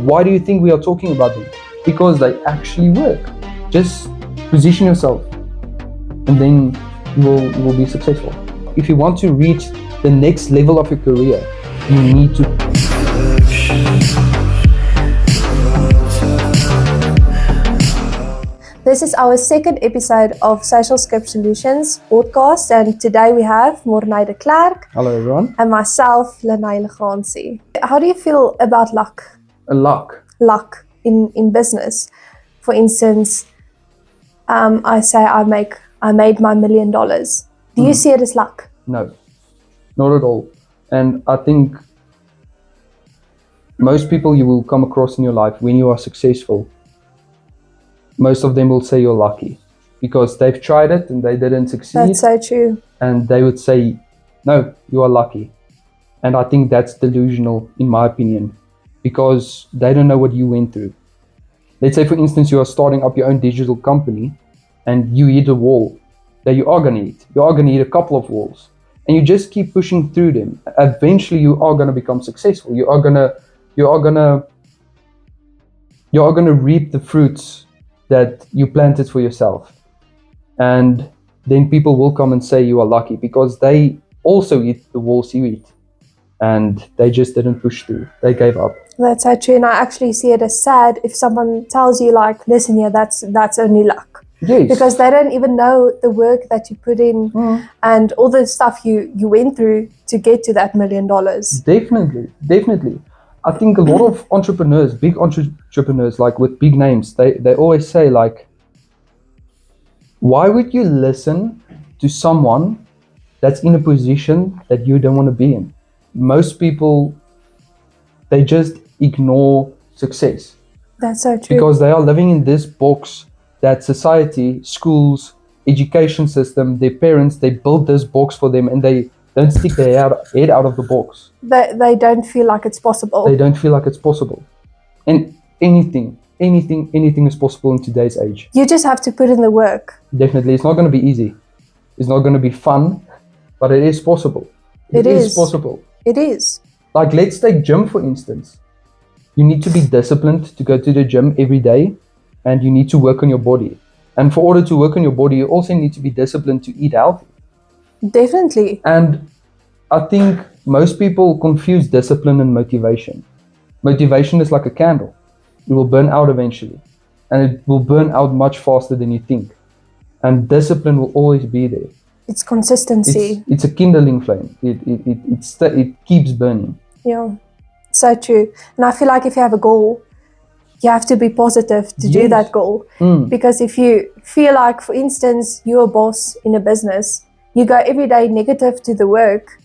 Why do you think we are talking about them? Because they actually work. Just position yourself and then you will be successful. If you want to reach the next level of your career, you need to This is our second episode of Social Script Solutions podcast, and today we have Morne de Klerk. Hello everyone. And myself, Lene Morne. How do you feel about luck? Luck. Luck in business. For instance, I say I made my $1 million. Do you see it as luck? No, not at all. And I think most people you will come across in your life when you are successful, most of them will say you're lucky because they've tried it and they didn't succeed. That's so true. And they would say, no, you are lucky. And I think that's delusional in my opinion because they don't know what you went through. Let's say, for instance, you are starting up your own digital company and you hit a wall that you are going to hit. You are going to hit a couple of walls and you just keep pushing through them. Eventually, you are going to become successful. You are going to reap the fruits that you planted for yourself. And then people will come and say you are lucky because they also hit the walls you hit and they just didn't push through. They gave up. That's so true. And I actually see it as sad if someone tells you like, listen here, that's only luck. Yes. Because they don't even know the work that you put in and all the stuff you went through to get to that $1 million. Definitely. I think a lot of entrepreneurs, big entrepreneurs, like with big names, they always say like, why would you listen to someone that's in a position that you don't want to be in? Most people, they just ignore success. That's so true. Because they are living in this box that society, schools, education system, their parents, they built this box for them and they don't stick their head out of the box. They don't feel like it's possible. They don't feel like it's possible. And anything is possible in today's age. You just have to put in the work. Definitely. It's not going to be easy. It's not going to be fun, but it is possible. It is possible. It is. Like, let's take gym, for instance. You need to be disciplined to go to the gym every day and you need to work on your body. And for order to work on your body, you also need to be disciplined to eat healthy. Definitely. And I think most people confuse discipline and motivation. Motivation is like a candle. It will burn out eventually. And it will burn out much faster than you think. And discipline will always be there. It's consistency. It's a kindling flame. It keeps burning. Yeah, so true. And I feel like if you have a goal, you have to be positive to do that goal. Because if you feel like, for instance, you're a boss in a business, you go every day negative to the work,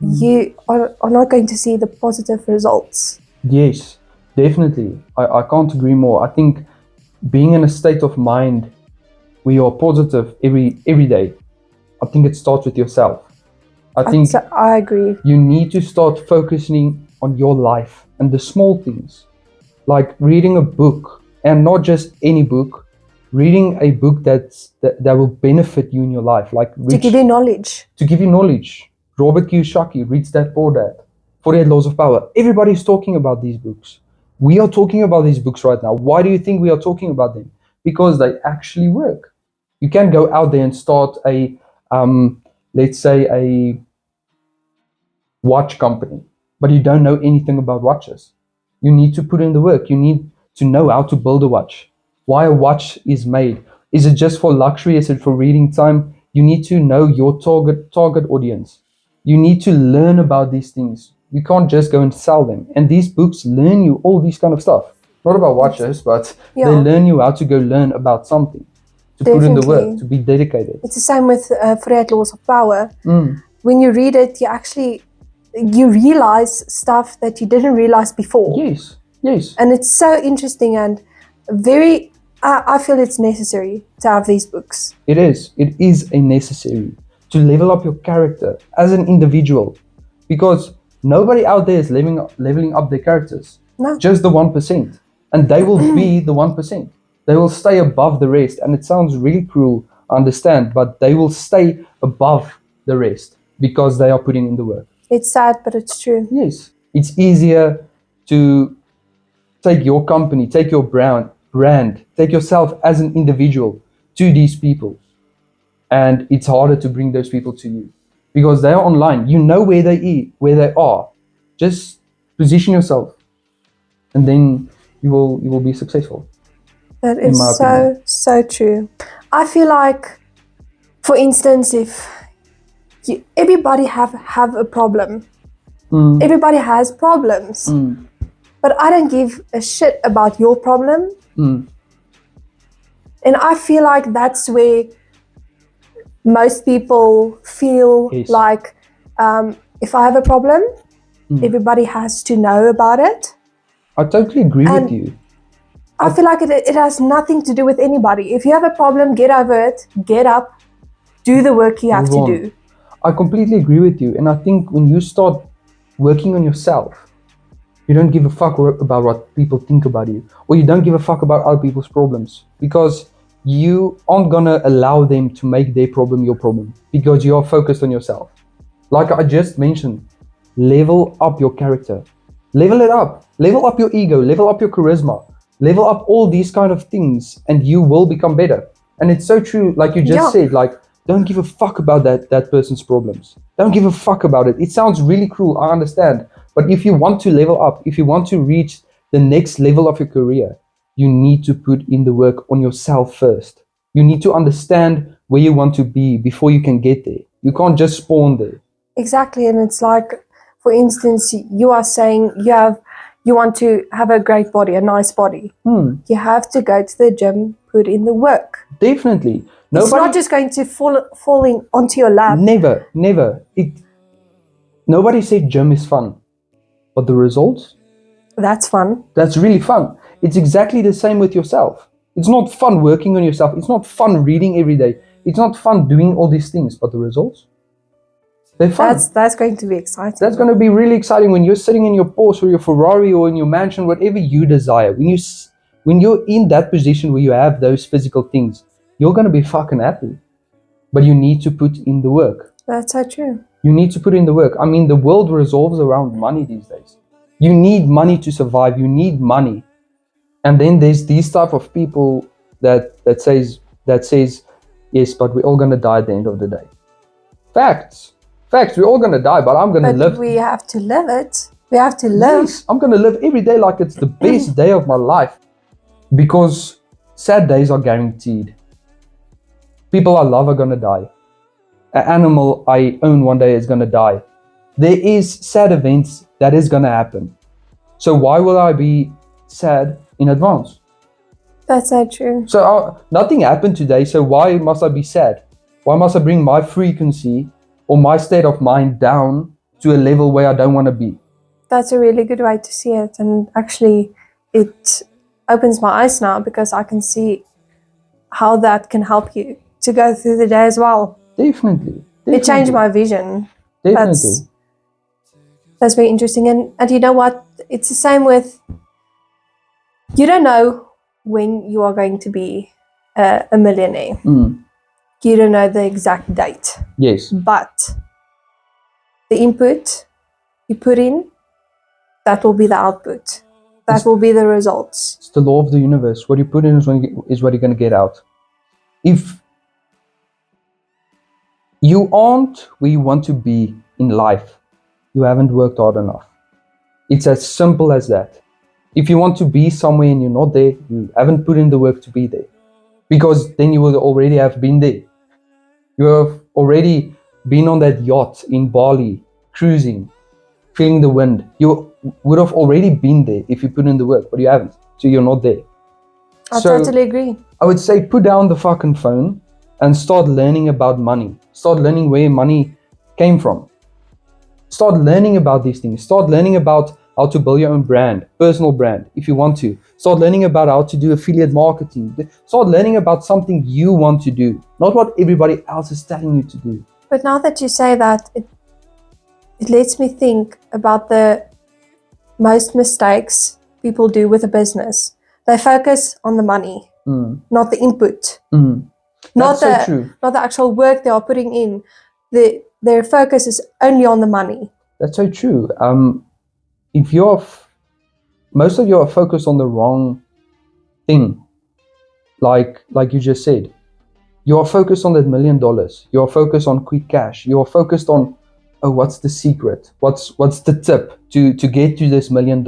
you are not going to see the positive results. Yes, definitely. I can't agree more. I think being in a state of mind where you're positive every day, I think it starts with yourself. I agree. You need to start focusing on your life and the small things, like reading a book, and not just any book, reading a book that will benefit you in your life, like to give you knowledge. Robert Kiyosaki, Reach That Poor Dad, 48 Laws of Power. Everybody's talking about these books. We are talking about these books right now. Why do you think we are talking about them? Because they actually work. You can go out there and start a let's say a watch company, but you don't know anything about watches. You need to put in the work. You need to know how to build a watch, why a watch is made. Is it just for luxury? Is it for reading time? You need to know your target audience. You need to learn about these things. You can't just go and sell them. And these books learn you all these kind of stuff. Not about watches, but they learn you how to go learn about something. To put in the work, to be dedicated. It's the same with 48 Laws of Power. When you read it, you realize stuff that you didn't realize before. Yes. And it's so interesting and very, I feel it's necessary to have these books. It is a necessary to level up your character as an individual, because nobody out there is leveling up their characters. No. Just the 1%. And they will be the 1%. They will stay above the rest. And it sounds really cruel, I understand, but they will stay above the rest because they are putting in the work. It's sad, but it's true. Yes. It's easier to take your company, take your brand, take yourself as an individual to these people. And it's harder to bring those people to you because they are online. You know where they are. Just position yourself, and then you will be successful. That is so true. I feel like, for instance, if everybody have a problem, everybody has problems, but I don't give a shit about your problem, and I feel like that's where most people feel like, if I have a problem, everybody has to know about it. I totally agree with you. I feel like it has nothing to do with anybody. If you have a problem, get over it, get up, do the work you have to do. I completely agree with you. And I think when you start working on yourself, you don't give a fuck about what people think about you, or you don't give a fuck about other people's problems, because you aren't gonna allow them to make their problem your problem, because you are focused on yourself. Like I just mentioned, level up your character, level it up your ego, level up your charisma, level up all these kind of things, and you will become better. And it's so true, like you just said, like, don't give a fuck about that person's problems. Don't give a fuck about it. It sounds really cruel, I understand. But if you want to level up, if you want to reach the next level of your career, you need to put in the work on yourself first. You need to understand where you want to be before you can get there. You can't just spawn there. Exactly. And it's like, for instance, you are saying you want to have a great body, a nice body. You have to go to the gym, put in the work. Definitely. It's not just going to fall in onto your lap. Never. Nobody said gym is fun. But the results? That's fun. That's really fun. It's exactly the same with yourself. It's not fun working on yourself. It's not fun reading every day. It's not fun doing all these things. But the results? They're fun. That's going to be exciting. That's going to be really exciting when you're sitting in your Porsche or your Ferrari or in your mansion, whatever you desire. When you're in that position where you have those physical things, you're going to be fucking happy. But you need to put in the work. That's so true. You need to put in the work. I mean, the world revolves around money these days. You need money to survive. You need money. And then there's these type of people that says, yes, but we're all going to die at the end of the day. Facts. We're all going to die, but I'm going to live. But we have to live it. We have to live. Yes, I'm going to live every day like it's the best day of my life. Because sad days are guaranteed. People I love are going to die. An animal I own one day is going to die. There is sad events that is going to happen. So why will I be sad in advance? That's so true. So nothing happened today, so why must I be sad? Why must I bring my frequency or my state of mind down to a level where I don't want to be? That's a really good way to see it. And actually, it opens my eyes now, because I can see how that can help you to go through the day as well. Definitely. It changed my vision. Definitely. That's very interesting. And you know what? It's the same with, you don't know when you are going to be a millionaire. You don't know the exact date. Yes. But the input you put in, that will be the output. That will be the results. It's the law of the universe. What you put in is what you're going to get out. If you aren't where you want to be in life, you haven't worked hard enough. It's as simple as that. If you want to be somewhere and you're not there, you haven't put in the work to be there. Because then you will already have been there. You have already been on that yacht in Bali, cruising, feeling the wind. You would have already been there if you put in the work, but you haven't. So you're not there. I totally agree. I would say put down the fucking phone and start learning about money. Start learning where money came from. Start learning about these things. Start learning about how to build your own brand, personal brand, if you want to. Start learning about how to do affiliate marketing. Start learning about something you want to do, not what everybody else is telling you to do. But now that you say that, it lets me think about the most mistakes people do with a business. They focus on the money, not the input. Not the actual work they are putting in. Their focus is only on the money. That's so true. If you're most of you are focused on the wrong thing. Like you just said, you are focused on that $1 million. You are focused on quick cash. You are focused on, oh, what's the secret? What's the tip to get to this $1 million?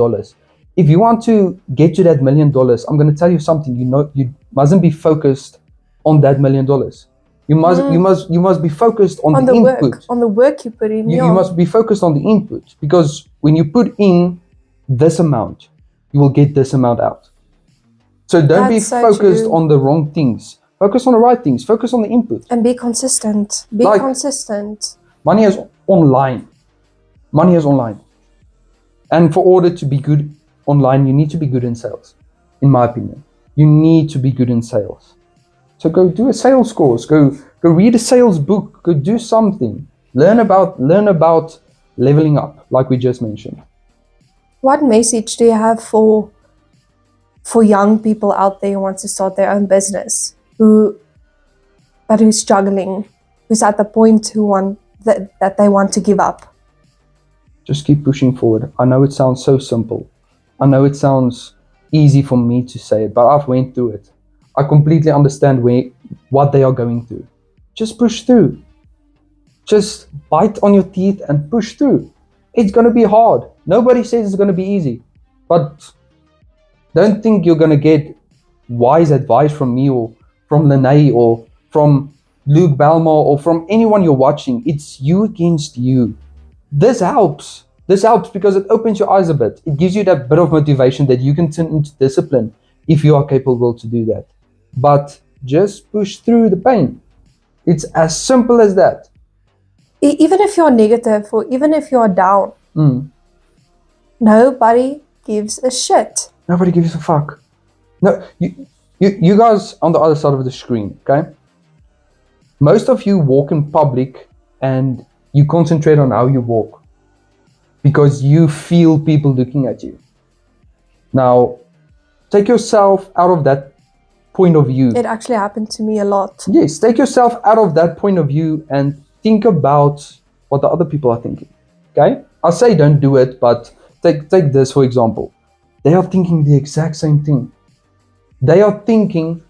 If you want to get to that $1 million, I'm going to tell you something. You mustn't be focused on that $1 million. You must be focused on the input. On the work you put in. You must be focused on the input, because when you put in this amount, you will get this amount out. So don't be focused on the wrong things. Focus on the right things. Focus on the input. And be consistent. Be consistent. Money is online. Money is online. And for order to be good online, you need to be good in sales, in my opinion. You need to be good in sales. So go do a sales course. Go read a sales book. Go do something. Learn about leveling up, like we just mentioned. What message do you have for young people out there who want to start their own business, who's struggling, who's at the point that they want to give up? Just keep pushing forward. I know it sounds so simple. I know it sounds easy for me to say it, but I've went through it. I completely understand what they are going through. Just push through. Just bite on your teeth and push through. It's going to be hard. Nobody says it's going to be easy, but don't think you're going to get wise advice from me or from Lene or from Luke Belmore or from anyone you're watching. It's you against you. This helps. This helps because it opens your eyes a bit. It gives you that bit of motivation that you can turn into discipline if you are capable to do that. But just push through the pain. It's as simple as that. Even if you're negative or even if you're down, nobody gives a shit. Nobody gives a fuck. No, you guys on the other side of the screen, okay? Most of you walk in public and you concentrate on how you walk because you feel people looking at you. Now, take yourself out of that point of view. It actually happened to me a lot. Yes, take yourself out of that point of view and think about what the other people are thinking, okay? I'll say don't do it, but take this for example. They are thinking the exact same thing. They are thinking,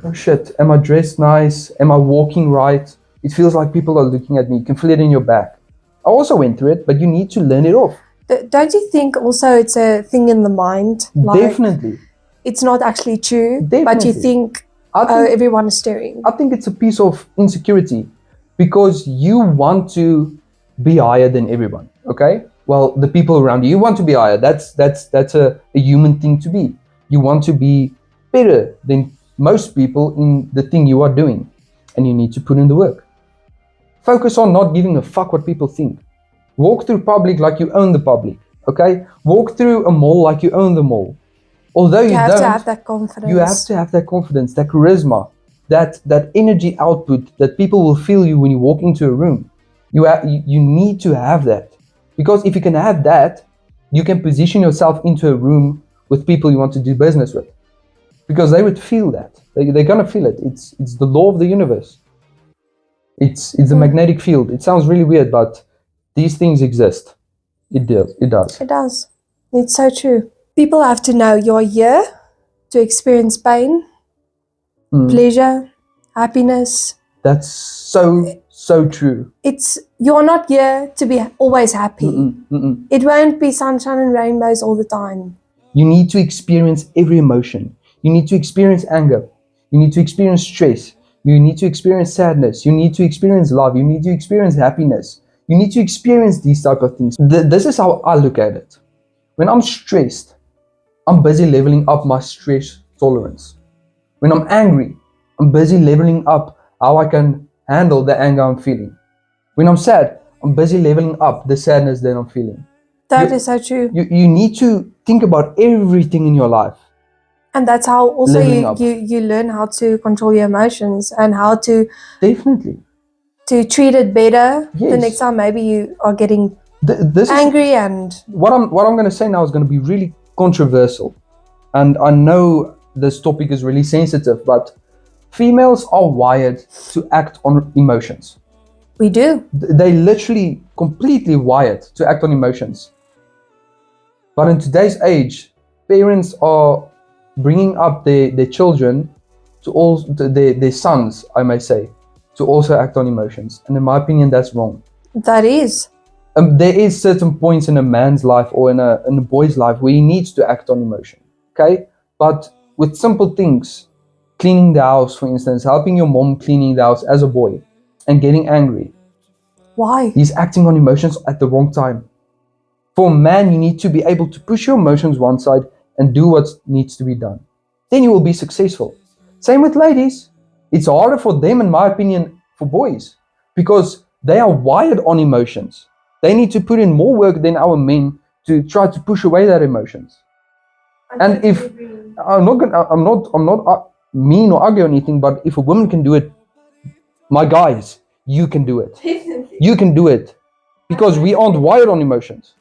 oh shit, am I dressed nice? Am I walking right? It feels like people are looking at me. You can feel it in your back. I also went through it, but you need to learn it off. Don't you think also it's a thing in the mind? Like, definitely. It's not actually true, Definitely. but you think, everyone is staring. I think it's a piece of insecurity because you want to be higher than everyone, okay? Well, the people around you want to be higher. That's a human thing to be. You want to be better than most people in the thing you are doing, and you need to put in the work. Focus on not giving a fuck what people think. Walk through public like you own the public, okay? Walk through a mall like you own the mall. Although you have to have that confidence. You have to have that confidence, that charisma, that energy output that people will feel you when you walk into a room. You need to have that. Because if you can have that, you can position yourself into a room with people you want to do business with. Because they would feel that. They're going to feel it. It's the law of the universe. It's a magnetic field. It sounds really weird, but these things exist. It does. It does. It does. It's so true. People have to know you're here to experience pain, pleasure, happiness. That's so true. You're not here to be always happy. It won't be sunshine and rainbows all the time. You need to experience every emotion. You need to experience anger. You need to experience stress. You need to experience sadness. You need to experience love. You need to experience happiness. You need to experience these type of things. This is how I look at it. When I'm stressed, I'm busy leveling up my stress tolerance. When I'm angry, I'm busy leveling up how I can handle the anger I'm feeling. When I'm sad, I'm busy leveling up the sadness that I'm feeling. That is so true. You need to think about everything in your life. And that's how also you learn how to control your emotions and how to definitely to treat it better. Yes. The next time maybe you are getting angry and what I'm going to say now is going to be really controversial, and I know this topic is really sensitive, but females are wired to act on emotions. We do. They literally completely wired to act on emotions. But in today's age, parents are bringing up their children to all their sons, I may say, to also act on emotions. And in my opinion, that's wrong. That is. There is certain points in a man's life or in a boy's life where he needs to act on emotion, okay? But with simple things, cleaning the house, for instance, helping your mom cleaning the house as a boy and getting angry, Why? he's acting on emotions at the wrong time. For a man, you need to be able to push your emotions one side and do what needs to be done. Then you will be successful. Same with ladies. It's harder for them, in my opinion, for boys, because they are wired on emotions. They need to put in more work than our men to try to push away their emotions. And if I'm not mean or ugly or anything, but if a woman can do it, my guys, you can do it. Definitely. You can do it, because we aren't wired on emotions.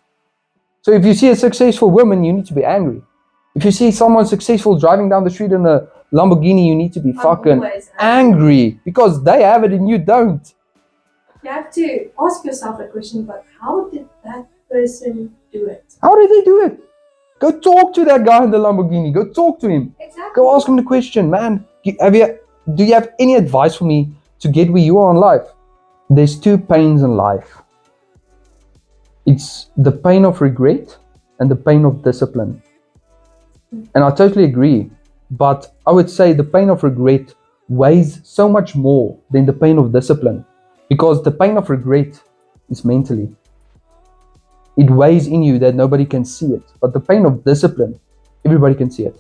So if you see a successful woman, you need to be angry. If you see someone successful driving down the street in a Lamborghini, you need to be fucking angry, because they have it and you don't. You have to ask yourself a question, but how did that person do it? How did they do it? Go talk to that guy in the Lamborghini. Go talk to him. Exactly. Go ask him the question, man. Do you have any advice for me to get where you are in life? There's two pains in life. It's the pain of regret and the pain of discipline. And I totally agree. But I would say the pain of regret weighs so much more than the pain of discipline, because the pain of regret is mentally. It weighs in you that nobody can see it. But the pain of discipline, everybody can see it.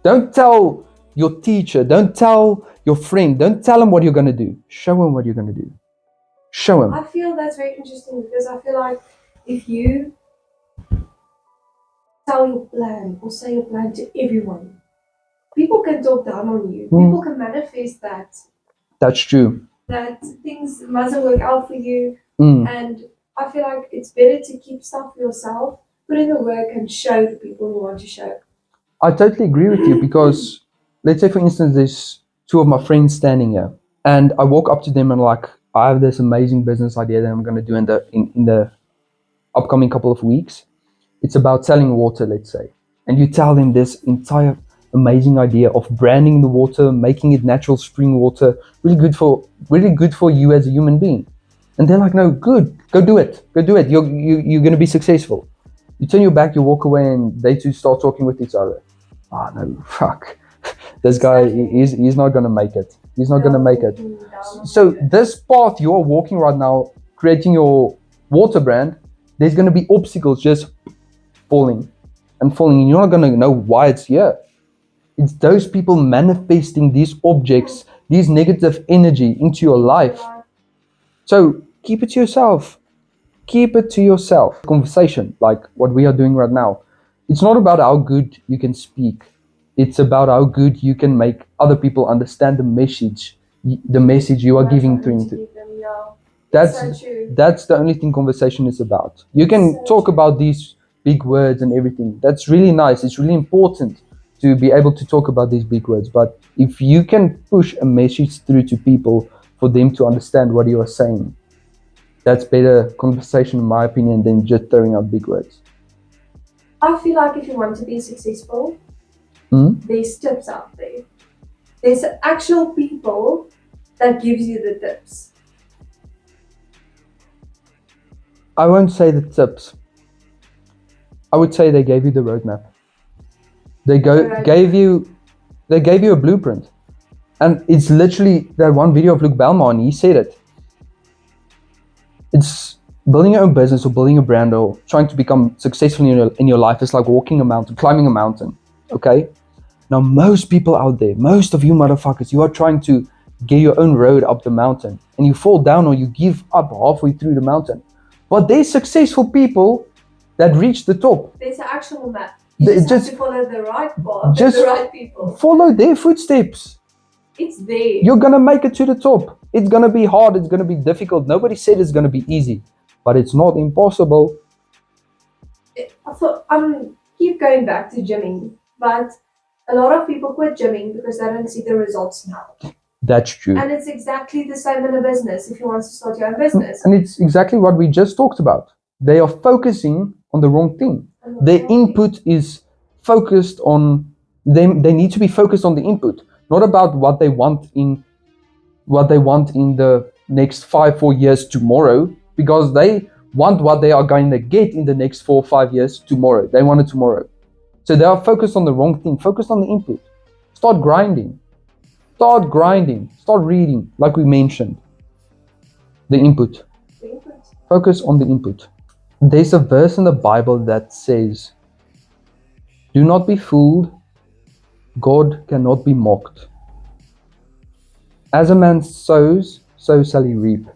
Don't tell your teacher, don't tell your friend, don't tell him what you're going to do. Show him what you're going to do. Show him. I feel that's very interesting, because I feel like if you tell your plan or say your plan to everyone, people can talk down on you. People can manifest that. That's true. That things mustn't work out for you. And I feel like it's better to keep stuff for yourself, put in the work, and show the people you want to show. I totally agree with you, because let's say, for instance, there's two of my friends standing here, and I walk up to them and like, I have this amazing business idea that I'm going to do in the upcoming couple of weeks. It's about selling water, let's say. And you tell them this entire amazing idea of branding the water, making it natural spring water, really good for you as a human being. And they're like, no, good, go do it. You're going to be successful. You turn your back, you walk away, and they two start talking with each other. Oh no, fuck. This guy, he's not going to make it. He's not going to make it. So this path you're walking right now, creating your water brand, there's going to be obstacles just falling, and you're not going to know why it's here. It's those people manifesting these objects, these negative energy into your life. So keep it to yourself. Conversation like what we are doing right now, it's not about how good you can speak, it's about how good you can make other people understand the message you are giving to them. That's the only thing conversation is about. You can talk about these big words and everything. That's really nice. It's really important to be able to talk about these big words. But if you can push a message through to people for them to understand what you are saying, that's better conversation, in my opinion, than just throwing out big words. I feel like if you want to be successful, there's tips out there. There's actual people that gives you the tips. I won't say the tips. I would say they gave you the roadmap. They gave you a blueprint. And it's literally that one video of Luke Belmont, he said it. It's building your own business or building a brand or trying to become successful in your life is like walking a mountain, climbing a mountain, okay? Now, most people out there, most of you motherfuckers, you are trying to get your own road up the mountain, and you fall down or you give up halfway through the mountain. But there's successful people that reach the top. There's an actual map. You just have to follow the right path, the right people. Follow their footsteps. It's there. You're gonna make it to the top. It's gonna be hard, it's gonna be difficult. Nobody said it's gonna be easy, but it's not impossible. Keep going back to gymming, but a lot of people quit gymming because they don't see the results now. That's true. And it's exactly the same in a business if you want to start your own business. And it's exactly what we just talked about. They are focusing on the wrong thing. Their input is focused on they need to be focused on the input, not about what they want in the next 4 years tomorrow, because they want what they are going to get in the next 4 or 5 years tomorrow. They want it tomorrow. So they are focused on the wrong thing. Focus on the input. Start grinding. Start grinding. Start reading, like we mentioned. The input. Focus on the input. There's a verse in the Bible that says, "Do not be fooled. God cannot be mocked. As a man sows, so shall he reap."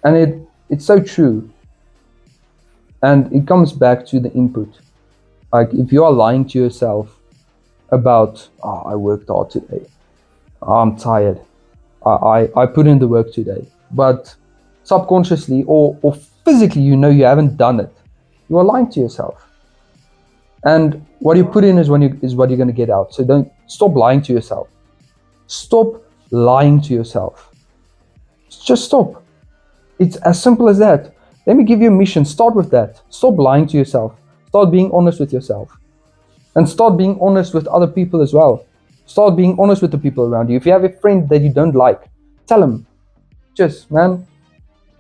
And it's so true. And it comes back to the input. Like, if you are lying to yourself about, "Oh, I worked hard today. Oh, I'm tired. I put in the work today." But subconsciously or physically, you know you haven't done it. You are lying to yourself. And what you put in is what you're going to get out. So don't stop lying to yourself. Stop lying to yourself. Just stop. It's as simple as that. Let me give you a mission. Start with that. Stop lying to yourself. Start being honest with yourself. And start being honest with other people as well. Start being honest with the people around you. If you have a friend that you don't like, tell him, "Just, man,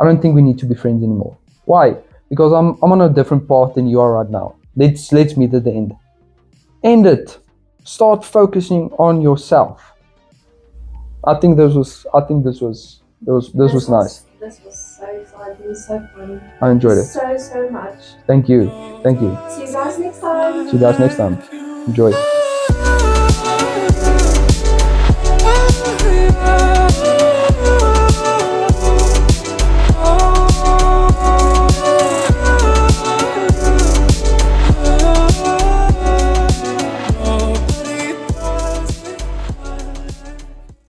I don't think we need to be friends anymore." Why? Because I'm on a different path than you are right now. Let's meet at the end. End it. Start focusing on yourself. I think this was nice. This was so exciting, so fun. I enjoyed it. So much. Thank you. See you guys next time. Enjoy.